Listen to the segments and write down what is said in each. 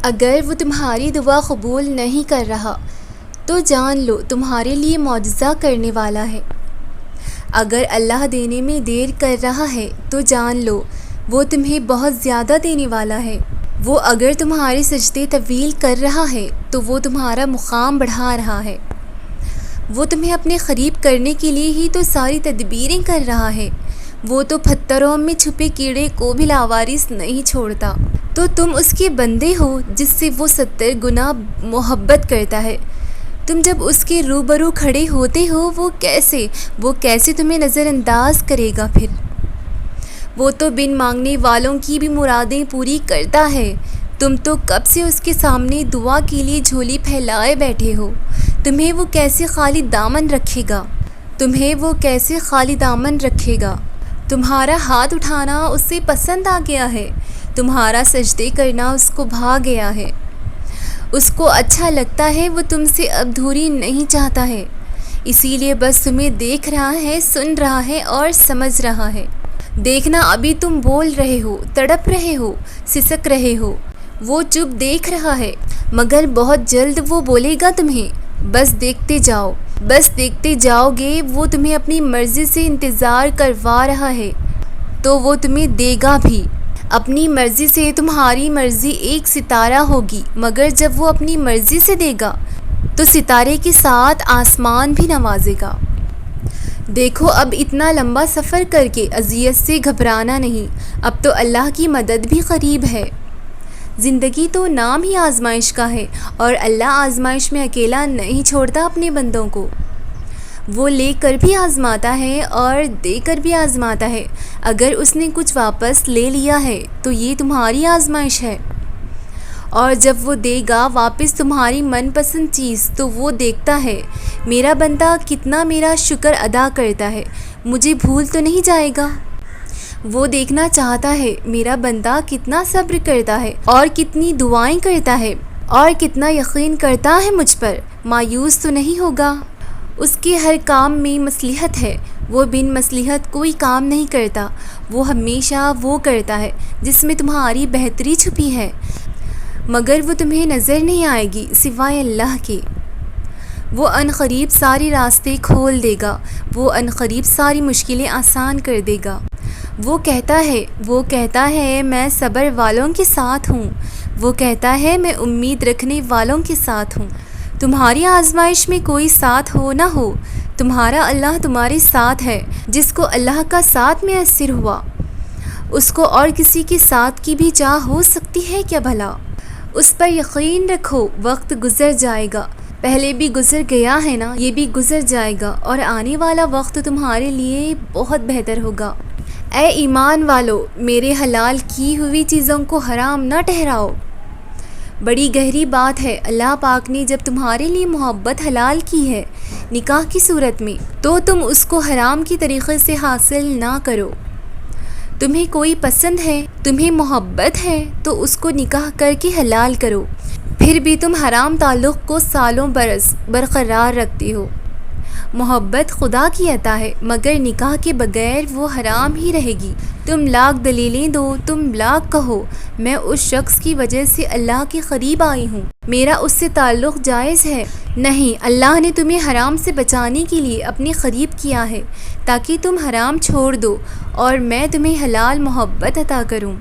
اگر وہ تمہاری دعا قبول نہیں کر رہا تو جان لو تمہارے لیے معجزہ کرنے والا ہے۔ اگر اللہ دینے میں دیر کر رہا ہے تو جان لو وہ تمہیں بہت زیادہ دینے والا ہے۔ وہ اگر تمہارے سجدے طویل کر رہا ہے تو وہ تمہارا مقام بڑھا رہا ہے۔ وہ تمہیں اپنے قریب کرنے کے لیے ہی تو ساری تدبیریں کر رہا ہے۔ وہ تو پتھروں میں چھپے کیڑے کو بھی لاوارث نہیں چھوڑتا۔ تو تم اس کے بندے ہو جس سے وہ 70 گنا محبت کرتا ہے۔ تم جب اس کے روبرو کھڑے ہوتے ہو وہ کیسے تمہیں نظر انداز کرے گا پھر؟ وہ تو بن مانگنے والوں کی بھی مرادیں پوری کرتا ہے۔ تم تو کب سے اس کے سامنے دعا کے لیے جھولی پھیلائے بیٹھے ہو۔ تمہیں وہ کیسے خالی دامن رکھے گا؟ تمہارا ہاتھ اٹھانا اسے پسند آ گیا ہے۔ تمہارا سجدے کرنا اس کو بھا گیا ہے۔ اس کو اچھا لگتا ہے، وہ تم سے اب دوری نہیں چاہتا ہے۔ اسی لیے بس تمہیں دیکھ رہا ہے، سن رہا ہے اور سمجھ رہا ہے۔ دیکھنا ابھی تم بول رہے ہو، تڑپ رہے ہو، سسک رہے ہو۔ وہ چپ دیکھ رہا ہے، مگر بہت جلد وہ بولے گا تمہیں۔ بس دیکھتے جاؤ گے۔ وہ تمہیں اپنی مرضی سے انتظار کروا رہا ہے تو وہ تمہیں دے گا بھی۔ اپنی مرضی سے تمہاری مرضی ایک ستارہ ہوگی، مگر جب وہ اپنی مرضی سے دے گا تو ستارے کے ساتھ آسمان بھی نوازے گا۔ دیکھو اب اتنا لمبا سفر کر کے اذیت سے گھبرانا نہیں، اب تو اللہ کی مدد بھی قریب ہے۔ زندگی تو نام ہی آزمائش کا ہے، اور اللہ آزمائش میں اکیلا نہیں چھوڑتا اپنے بندوں کو۔ وہ لے کر بھی آزماتا ہے اور دے کر بھی آزماتا ہے۔ اگر اس نے کچھ واپس لے لیا ہے تو یہ تمہاری آزمائش ہے، اور جب وہ دے گا واپس تمہاری من پسند چیز تو وہ دیکھتا ہے میرا بندہ کتنا میرا شکر ادا کرتا ہے، مجھے بھول تو نہیں جائے گا۔ وہ دیکھنا چاہتا ہے میرا بندہ کتنا صبر کرتا ہے اور کتنی دعائیں کرتا ہے اور کتنا یقین کرتا ہے مجھ پر، مایوس تو نہیں ہوگا۔ اس کے ہر کام میں مصلحت ہے، وہ بن مصلحت کوئی کام نہیں کرتا۔ وہ ہمیشہ وہ کرتا ہے جس میں تمہاری بہتری چھپی ہے، مگر وہ تمہیں نظر نہیں آئے گی سوائے اللہ کے۔ وہ عنقریب سارے راستے کھول دے گا، وہ عنقریب ساری مشکلیں آسان کر دے گا۔ وہ کہتا ہے میں صبر والوں کے ساتھ ہوں، وہ کہتا ہے میں امید رکھنے والوں کے ساتھ ہوں۔ تمہاری آزمائش میں کوئی ساتھ ہو نہ ہو، تمہارا اللہ تمہارے ساتھ ہے۔ جس کو اللہ کا ساتھ میسر ہوا اس کو اور کسی کے ساتھ کی بھی چاہ ہو سکتی ہے کیا بھلا؟ اس پر یقین رکھو، وقت گزر جائے گا، پہلے بھی گزر گیا ہے نا، یہ بھی گزر جائے گا، اور آنے والا وقت تمہارے لیے بہت بہتر ہوگا۔ اے ایمان والو، میرے حلال کی ہوئی چیزوں کو حرام نہ ٹھہراؤ۔ بڑی گہری بات ہے، اللہ پاک نے جب تمہارے لیے محبت حلال کی ہے نکاح کی صورت میں، تو تم اس کو حرام کی طریقے سے حاصل نہ کرو۔ تمہیں کوئی پسند ہے، تمہیں محبت ہے تو اس کو نکاح کر کے حلال کرو، پھر بھی تم حرام تعلق کو سالوں برس برقرار رکھتے ہو۔ محبت خدا کی عطا ہے، مگر نکاح کے بغیر وہ حرام ہی رہے گی۔ تم لاکھ دلیلیں دو، تم لاکھ کہو میں اس شخص کی وجہ سے اللہ کے قریب آئی ہوں، میرا اس سے تعلق جائز ہے، نہیں، اللہ نے تمہیں حرام سے بچانے کے لیے اپنے قریب کیا ہے تاکہ تم حرام چھوڑ دو اور میں تمہیں حلال محبت عطا کروں۔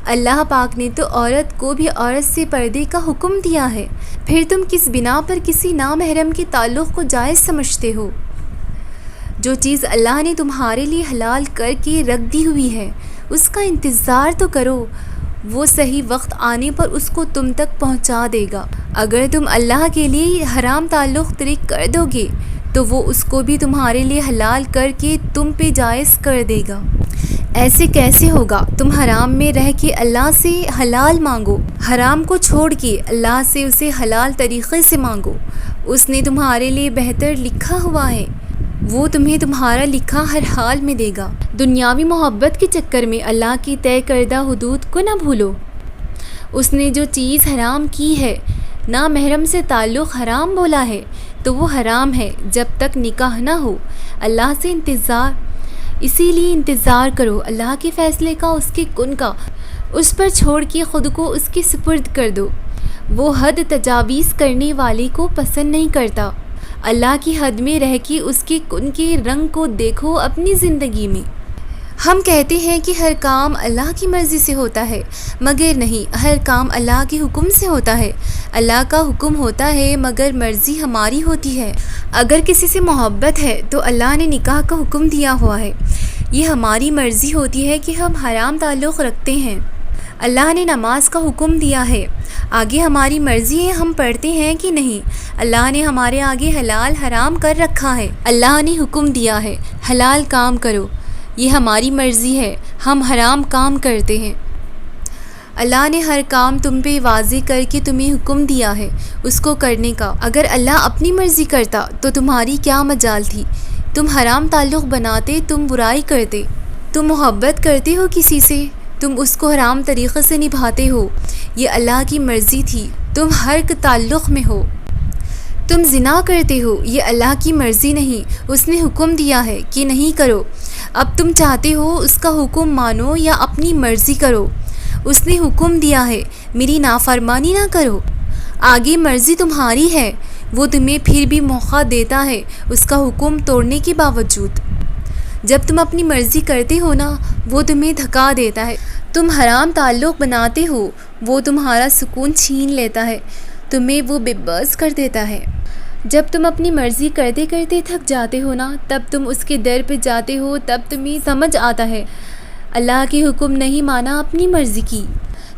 اللہ پاک نے تو عورت کو بھی عورت سے پردے کا حکم دیا ہے، پھر تم کس بنا پر کسی نامحرم کے تعلق کو جائز سمجھتے ہو؟ جو چیز اللہ نے تمہارے لیے حلال کر کے رکھ دی ہوئی ہے اس کا انتظار تو کرو، وہ صحیح وقت آنے پر اس کو تم تک پہنچا دے گا۔ اگر تم اللہ کے لیے حرام تعلق ترک کر دو گے تو وہ اس کو بھی تمہارے لیے حلال کر کے تم پہ جائز کر دے گا۔ ایسے کیسے ہوگا؟ تم حرام میں رہ کے اللہ سے حلال مانگو، حرام کو چھوڑ کے اللہ سے اسے حلال طریقے سے مانگو۔ اس نے تمہارے لیے بہتر لکھا ہوا ہے، وہ تمہیں تمہارا لکھا ہر حال میں دے گا۔ دنیاوی محبت کے چکر میں اللہ کی طے کردہ حدود کو نہ بھولو۔ اس نے جو چیز حرام کی ہے، نامحرم سے تعلق حرام بولا ہے تو وہ حرام ہے جب تک نکاح نہ ہو۔ اللہ سے اسی لیے انتظار کرو، اللہ کے فیصلے کا، اس کے کن کا، اس پر چھوڑ کے خود کو اس کے سپرد کر دو۔ وہ حد تجاویز کرنے والے کو پسند نہیں کرتا۔ اللہ کی حد میں رہ کے اس کے کن کے رنگ کو دیکھو اپنی زندگی میں۔ ہم کہتے ہیں کہ ہر کام اللہ کی مرضی سے ہوتا ہے، مگر نہیں، ہر کام اللہ کے حکم سے ہوتا ہے۔ اللہ کا حکم ہوتا ہے مگر مرضی ہماری ہوتی ہے۔ اگر کسی سے محبت ہے تو اللہ نے نکاح کا حکم دیا ہوا ہے، یہ ہماری مرضی ہوتی ہے کہ ہم حرام تعلق رکھتے ہیں۔ اللہ نے نماز کا حکم دیا ہے، آگے ہماری مرضی ہے ہم پڑھتے ہیں کہ نہیں۔ اللہ نے ہمارے آگے حلال حرام کر رکھا ہے، اللہ نے حکم دیا ہے حلال کام کرو، یہ ہماری مرضی ہے، ہم حرام کام کرتے ہیں۔ اللہ نے ہر کام تم پہ واضح کر کے تمہیں حکم دیا ہے اس کو کرنے کا۔ اگر اللہ اپنی مرضی کرتا تو تمہاری کیا مجال تھی؟ تم حرام تعلق بناتے، تم برائی کرتے، تم محبت کرتے ہو کسی سے، تم اس کو حرام طریقے سے نبھاتے ہو، یہ اللہ کی مرضی تھی۔ تم حرق تعلق میں ہو، تم زنا کرتے ہو، یہ اللہ کی مرضی نہیں، اس نے حکم دیا ہے کہ نہیں کرو۔ اب تم چاہتے ہو اس کا حکم مانو یا اپنی مرضی کرو، اس نے حکم دیا ہے میری نافرمانی نہ کرو، آگے مرضی تمہاری ہے۔ وہ تمہیں پھر بھی موقع دیتا ہے اس کا حکم توڑنے کے باوجود۔ جب تم اپنی مرضی کرتے ہو نا، وہ تمہیں دھکا دیتا ہے، تم حرام تعلق بناتے ہو، وہ تمہارا سکون چھین لیتا ہے، تمہیں وہ بے بس کر دیتا ہے۔ جب تم اپنی مرضی کرتے کرتے تھک جاتے ہو نا، تب تم اس کے در پہ جاتے ہو، تب تمہیں سمجھ آتا ہے اللہ کی حکم نہیں مانا، اپنی مرضی کی۔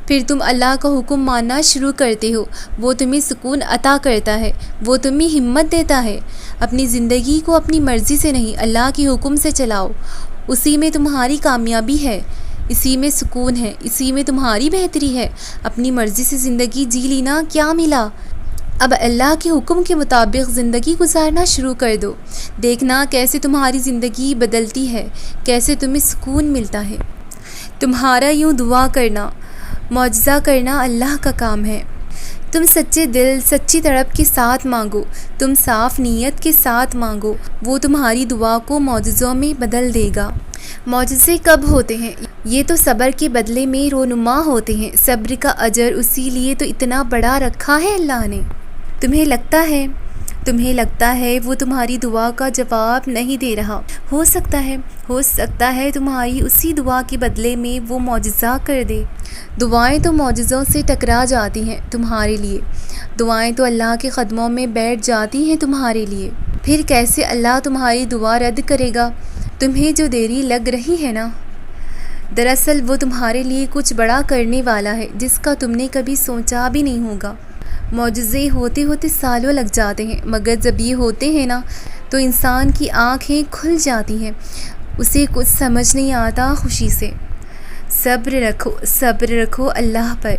پھر تم اللہ کا حکم ماننا شروع کرتے ہو، وہ تمہیں سکون عطا کرتا ہے، وہ تمہیں ہمت دیتا ہے۔ اپنی زندگی کو اپنی مرضی سے نہیں، اللہ کے حکم سے چلاؤ، اسی میں تمہاری کامیابی ہے، اسی میں سکون ہے، اسی میں تمہاری بہتری ہے۔ اپنی مرضی سے زندگی جی لینا کیا ملا؟ اب اللہ کے حکم کے مطابق زندگی گزارنا شروع کر دو، دیکھنا کیسے تمہاری زندگی بدلتی ہے، کیسے تمہیں سکون ملتا ہے۔ تمہارا یوں دعا کرنا، معجزہ کرنا اللہ کا کام ہے۔ تم سچے دل، سچی طلب کے ساتھ مانگو، تم صاف نیت کے ساتھ مانگو، وہ تمہاری دعا کو معجزوں میں بدل دے گا۔ معجزے کب ہوتے ہیں؟ یہ تو صبر کے بدلے میں رونما ہوتے ہیں۔ صبر کا اجر اسی لیے تو اتنا بڑا رکھا ہے اللہ نے۔ تمہیں لگتا ہے وہ تمہاری دعا کا جواب نہیں دے رہا، ہو سکتا ہے تمہاری اسی دعا کے بدلے میں وہ معجزہ کر دے۔ دعائیں تو معجزوں سے ٹکرا جاتی ہیں تمہارے لیے، دعائیں تو اللہ کے قدموں میں بیٹھ جاتی ہیں تمہارے لیے۔ پھر کیسے اللہ تمہاری دعا رد کرے گا؟ تمہیں جو دیری لگ رہی ہے نا، دراصل وہ تمہارے لیے کچھ بڑا کرنے والا ہے جس کا تم نے کبھی سوچا بھی نہیں ہوگا۔ معجزے ہوتے ہوتے سالوں لگ جاتے ہیں، مگر جب یہ ہوتے ہیں نا تو انسان کی آنکھیں کھل جاتی ہیں، اسے کچھ سمجھ نہیں آتا خوشی سے۔ صبر رکھو اللہ پر،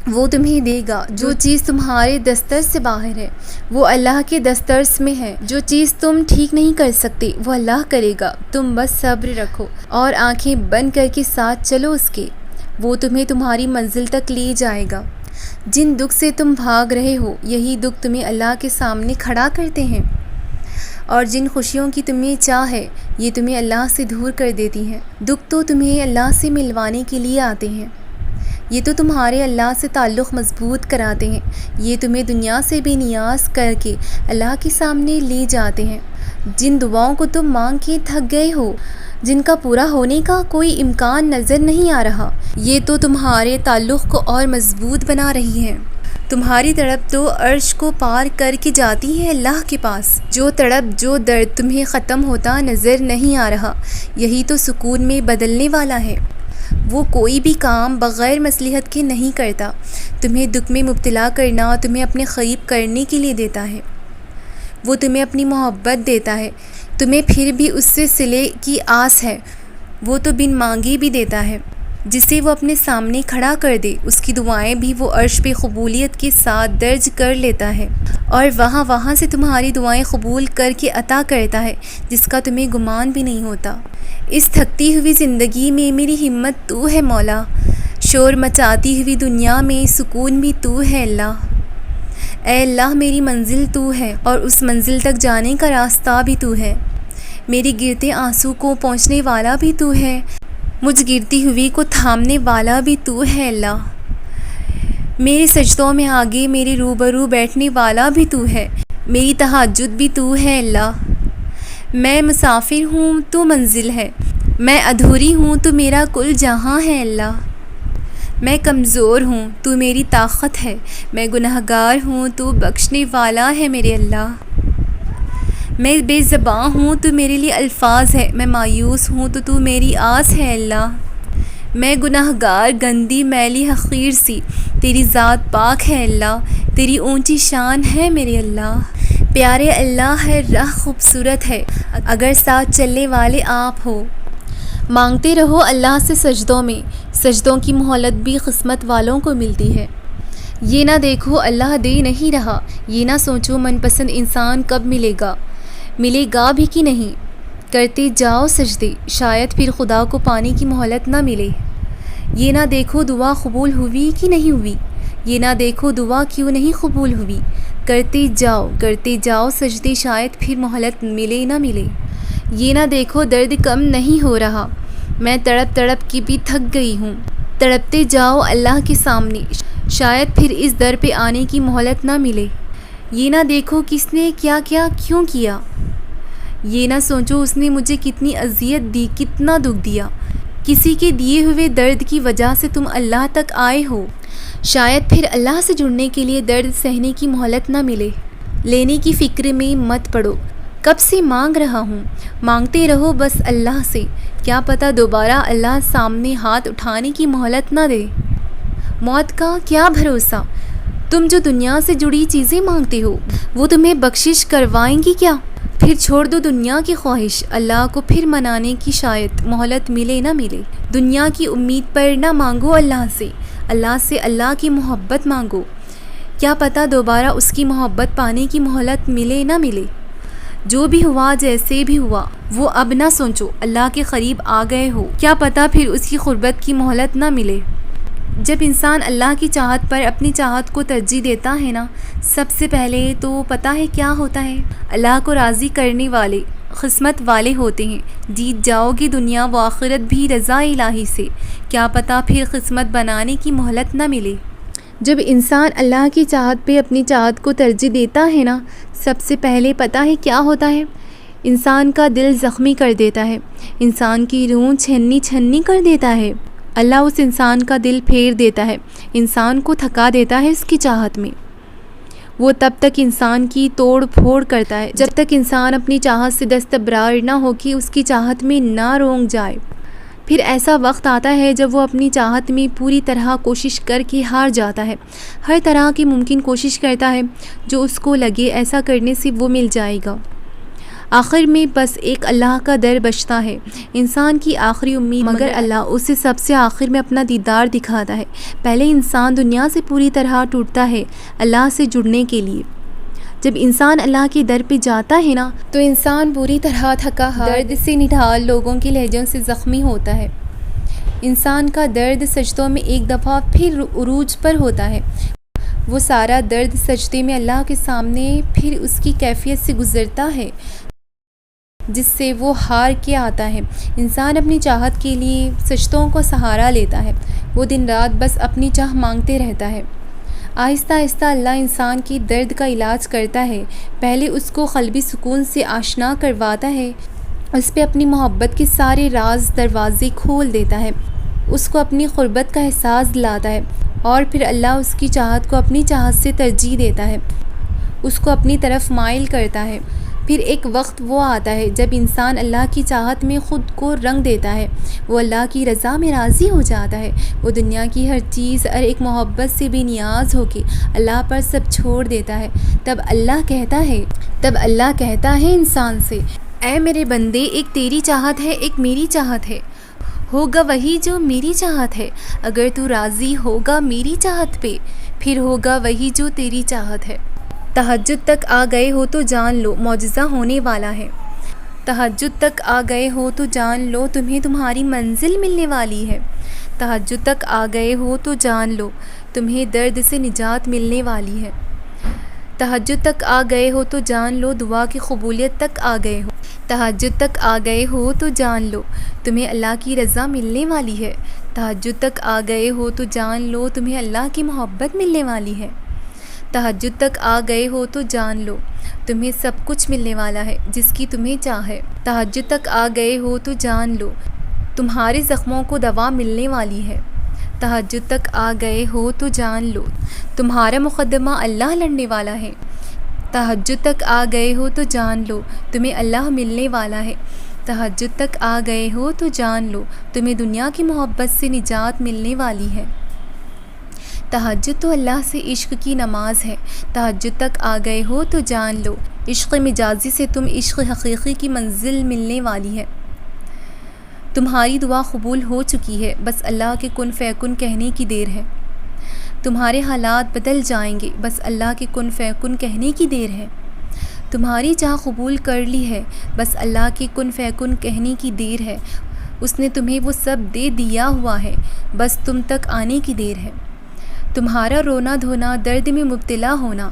وہ تمہیں دے گا۔ جو چیز تمہارے دسترس سے باہر ہے وہ اللہ کے دسترس میں ہے، جو چیز تم ٹھیک نہیں کر سکتے وہ اللہ کرے گا۔ تم بس صبر رکھو اور آنکھیں بند کر کے ساتھ چلو اس کے، وہ تمہیں تمہاری منزل تک لے جائے گا۔ جن دکھ سے تم بھاگ رہے ہو یہی دکھ تمہیں اللہ کے سامنے کھڑا کرتے ہیں، اور جن خوشیوں کی تمہیں چاہ ہے یہ تمہیں اللہ سے دور کر دیتی ہیں۔ دکھ تو تمہیں اللہ سے ملوانے کے لیے آتے ہیں، یہ تو تمہارے اللہ سے تعلق مضبوط کراتے ہیں، یہ تمہیں دنیا سے بے نیاز کر کے اللہ کے سامنے لے جاتے ہیں۔ جن دعاؤں کو تم مانگ کے تھک گئے ہو، جن کا پورا ہونے کا کوئی امکان نظر نہیں آ رہا، یہ تو تمہارے تعلق کو اور مضبوط بنا رہی ہیں۔ تمہاری تڑپ تو عرش کو پار کر کے جاتی ہے اللہ کے پاس۔ جو تڑپ، جو درد تمہیں ختم ہوتا نظر نہیں آ رہا، یہی تو سکون میں بدلنے والا ہے۔ وہ کوئی بھی کام بغیر مصلحت کے نہیں کرتا، تمہیں دکھ میں مبتلا کرنا تمہیں اپنے قریب کرنے کے لیے دیتا ہے۔ وہ تمہیں اپنی محبت دیتا ہے، تمہیں پھر بھی اس سے صلے کی آس ہے۔ وہ تو بن مانگے بھی دیتا ہے، جسے وہ اپنے سامنے کھڑا کر دے اس کی دعائیں بھی وہ عرش پہ قبولیت کے ساتھ درج کر لیتا ہے، اور وہاں سے تمہاری دعائیں قبول کر کے عطا کرتا ہے جس کا تمہیں گمان بھی نہیں ہوتا۔ اس تھکتی ہوئی زندگی میں میری ہمت تو ہے مولا، شور مچاتی ہوئی دنیا میں سکون بھی تو ہے اللہ۔ اے اللہ میری منزل تو ہے، اور اس منزل تک جانے کا راستہ بھی تو ہے، میری گرتے آنسو کو پہنچنے والا بھی تو ہے۔ مجھ گرتی ہوئی کو تھامنے والا بھی تو ہے اللہ، میرے سجدوں میں آگے میرے روبرو بیٹھنے والا بھی تو ہے، میری تہجد بھی تو ہے اللہ۔ میں مسافر ہوں تو منزل ہے، میں ادھوری ہوں تو میرا کل جہاں ہے اللہ۔ میں کمزور ہوں تو میری طاقت ہے، میں گنہگار ہوں تو بخشنے والا ہے میرے اللہ۔ میں بے زباں ہوں تو میرے لیے الفاظ ہے، میں مایوس ہوں تو میری آس ہے اللہ۔ میں گنہگار گندی میلی حقیر سی، تیری ذات پاک ہے اللہ، تیری اونچی شان ہے میرے اللہ۔ پیارے اللہ ہے راہ خوبصورت ہے، اگر ساتھ چلنے والے آپ ہو۔ مانگتے رہو اللہ سے سجدوں میں، سجدوں کی مہلت بھی قسمت والوں کو ملتی ہے۔ یہ نہ دیکھو اللہ دے نہیں رہا، یہ نہ سوچو من پسند انسان کب ملے گا بھی کہ نہیں۔ کرتے جاؤ سجدے، شاید پھر خدا کو پانے کی مہلت نہ ملے۔ یہ نہ دیکھو دعا قبول ہوئی کہ نہیں ہوئی، یہ نہ دیکھو دعا کیوں نہیں قبول ہوئی۔ کرتے جاؤ سجدے، شاید پھر مہلت ملے نہ ملے۔ یہ نہ دیکھو درد کم نہیں ہو رہا، میں تڑپ کے بھی تھک گئی ہوں۔ تڑپتے جاؤ اللہ کے سامنے، شاید پھر اس در پہ آنے کی مہلت نہ ملے۔ یہ نہ دیکھو کس نے کیا کیوں کیا، یہ نہ سوچو اس نے مجھے کتنی اذیت دی، کتنا دکھ دیا۔ کسی کے دیے ہوئے درد کی وجہ سے تم اللہ تک آئے ہو، شاید پھر اللہ سے جڑنے کے لیے درد سہنے کی مہلت نہ ملے۔ لینے کی فکر میں مت پڑو، کب سے مانگ رہا ہوں، مانگتے رہو بس اللہ سے، کیا پتہ دوبارہ اللہ سامنے ہاتھ اٹھانے کی مہلت نہ دے۔ موت کا کیا بھروسہ، تم جو دنیا سے جڑی چیزیں مانگتے ہو وہ تمہیں بخشش کروائیں گی کیا؟ پھر چھوڑ دو دنیا کی خواہش، اللہ کو پھر منانے کی شاید مہلت ملے نہ ملے۔ دنیا کی امید پر نہ مانگو اللہ سے اللہ کی محبت مانگو، کیا پتہ دوبارہ اس کی محبت پانے کی مہلت ملے نہ ملے۔ جو بھی ہوا جیسے بھی ہوا وہ اب نہ سوچو، اللہ کے قریب آ گئے ہو، کیا پتہ پھر اس کی قربت کی مہلت نہ ملے۔ جب انسان اللہ کی چاہت پر اپنی چاہت کو ترجیح دیتا ہے نا، سب سے پہلے تو پتہ ہے کیا ہوتا ہے، اللہ کو راضی کرنے والے قسمت والے ہوتے ہیں۔ جیت جاؤ گی دنیا و آخرت بھی رضا الہی سے، کیا پتہ پھر قسمت بنانے کی مہلت نہ ملے۔ جب انسان اللہ کی چاہت پہ اپنی چاہت کو ترجیح دیتا ہے نا، سب سے پہلے پتہ ہے کیا ہوتا ہے، انسان کا دل زخمی کر دیتا ہے، انسان کی روح چھننی کر دیتا ہے۔ اللہ اس انسان کا دل پھیر دیتا ہے، انسان کو تھکا دیتا ہے اس کی چاہت میں۔ وہ تب تک انسان کی توڑ پھوڑ کرتا ہے جب تک انسان اپنی چاہت سے دستبرار نہ ہو کہ اس کی چاہت میں نہ رونگ جائے۔ پھر ایسا وقت آتا ہے جب وہ اپنی چاہت میں پوری طرح کوشش کر کے ہار جاتا ہے، ہر طرح کی ممکن کوشش کرتا ہے، جو اس کو لگے ایسا کرنے سے وہ مل جائے گا۔ آخر میں بس ایک اللہ کا در بچتا ہے، انسان کی آخری امید مگر اللہ اسے سب سے آخر میں اپنا دیدار دکھاتا ہے۔ پہلے انسان دنیا سے پوری طرح ٹوٹتا ہے اللہ سے جڑنے کے لیے۔ جب انسان اللہ کے در پہ جاتا ہے نا تو انسان پوری طرح تھکا ہار، درد سے نڈھال لوگوں کے لہجوں سے زخمی ہوتا ہے۔ انسان کا درد سجدوں میں ایک دفعہ پھر عروج پر ہوتا ہے، وہ سارا درد سجدے میں اللہ کے سامنے پھر اس کی کیفیت سے گزرتا ہے جس سے وہ ہار کے آتا ہے۔ انسان اپنی چاہت کے لیے سجدوں کو سہارا لیتا ہے، وہ دن رات بس اپنی چاہ مانگتے رہتا ہے۔ آہستہ آہستہ اللہ انسان کی درد کا علاج کرتا ہے، پہلے اس کو قلبی سکون سے آشنا کرواتا ہے، اس پہ اپنی محبت کے سارے راز دروازے کھول دیتا ہے، اس کو اپنی قربت کا احساس دلاتا ہے، اور پھر اللہ اس کی چاہت کو اپنی چاہت سے ترجیح دیتا ہے، اس کو اپنی طرف مائل کرتا ہے۔ پھر ایک وقت وہ آتا ہے جب انسان اللہ کی چاہت میں خود کو رنگ دیتا ہے، وہ اللہ کی رضا میں راضی ہو جاتا ہے، وہ دنیا کی ہر چیز اور ایک محبت سے بے نیاز ہو کے اللہ پر سب چھوڑ دیتا ہے۔ تب اللہ کہتا ہے انسان سے، اے میرے بندے، ایک تیری چاہت ہے، ایک میری چاہت ہے، ہوگا وہی جو میری چاہت ہے۔ اگر تو راضی ہوگا میری چاہت پہ، پھر ہوگا وہی جو تیری چاہت ہے۔ تہجد تک آ گئے ہو تو جان لو معجزہ ہونے والا ہے، تہجد تک آ گئے ہو تو جان لو تمہیں تمہاری منزل ملنے والی ہے، تہجد تک آ گئے ہو تو جان لو تمہیں درد سے نجات ملنے والی ہے، تہجد تک آ گئے ہو تو جان لو دعا کی قبولیت تک آ گئے ہو، تہجد تک آ گئے ہو تو جان لو تمہیں اللہ کی رضا ملنے والی ہے۔ تہجد تک آ گئے ہو تو جان لو تمہیں اللہ کی محبت ملنے والی ہے۔ تہجد تک آ گئے ہو تو جان لو تمہیں سب کچھ ملنے والا ہے جس کی تمہیں چاہ ہے۔ تہجد تک آ گئے ہو تو جان لو تمہارے زخموں کو دوا ملنے والی ہے۔ تہجد تک آ گئے ہو تو جان لو تمہارا مقدمہ اللہ لڑنے والا ہے۔ تہجد تک آ گئے ہو تو جان لو تمہیں اللہ ملنے والا ہے۔ تہجد تک آ گئے ہو تو جان لو تمہیں دنیا کی محبت سے نجات ملنے والی ہے۔ تہجد تو اللہ سے عشق کی نماز ہے۔ تہجد تک آ گئے ہو تو جان لو عشق مجازی سے تم عشق حقیقی کی منزل ملنے والی ہے۔ تمہاری دعا قبول ہو چکی ہے، بس اللہ کے کن فیکن کہنے کی دیر ہے۔ تمہارے حالات بدل جائیں گے، بس اللہ کے کن فیکن کہنے کی دیر ہے۔ تمہاری چاہ قبول کر لی ہے، بس اللہ کے کن فیکن کہنے کی دیر ہے۔ اس نے تمہیں وہ سب دے دیا ہوا ہے، بس تم تک آنے کی دیر ہے۔ تمہارا رونا دھونا، درد میں مبتلا ہونا،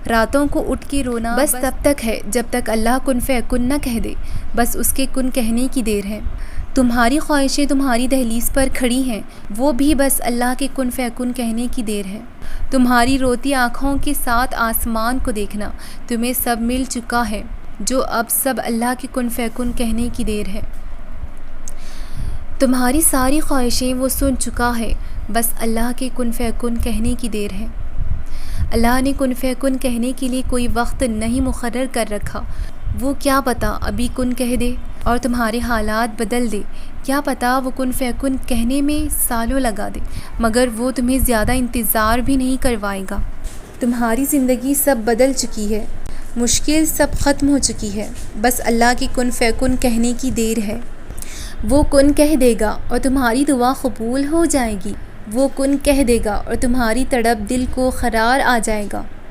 راتوں کو اٹھ کے رونا بس تب تک ہے جب تک اللہ کن فیکن نہ کہہ دے، بس اس کے کن کہنے کی دیر ہے۔ تمہاری خواہشیں تمہاری دہلیز پر کھڑی ہیں، وہ بھی بس اللہ کے کن فیکن کہنے کی دیر ہے۔ تمہاری روتی آنکھوں کے ساتھ آسمان کو دیکھنا، تمہیں سب مل چکا ہے، جو اب سب اللہ کے کن فیکن کہنے کی دیر ہے۔ تمہاری ساری خواہشیں وہ سن چکا ہے، بس اللہ کے کن فیکن کہنے کی دیر ہے۔ اللہ نے کن فیکن کہنے کے لیے کوئی وقت نہیں مقرر کر رکھا، وہ کیا پتہ ابھی کن کہہ دے اور تمہارے حالات بدل دے، کیا پتہ وہ کن فیکن کہنے میں سالوں لگا دے، مگر وہ تمہیں زیادہ انتظار بھی نہیں کروائے گا۔ تمہاری زندگی سب بدل چکی ہے، مشکل سب ختم ہو چکی ہے، بس اللہ کی کن فیکن کہنے کی دیر ہے۔ وہ کن کہہ دے گا اور تمہاری دعا قبول ہو جائے گی، وہ کن کہہ دے گا اور تمہاری تڑپ دل کو قرار آ جائے گا۔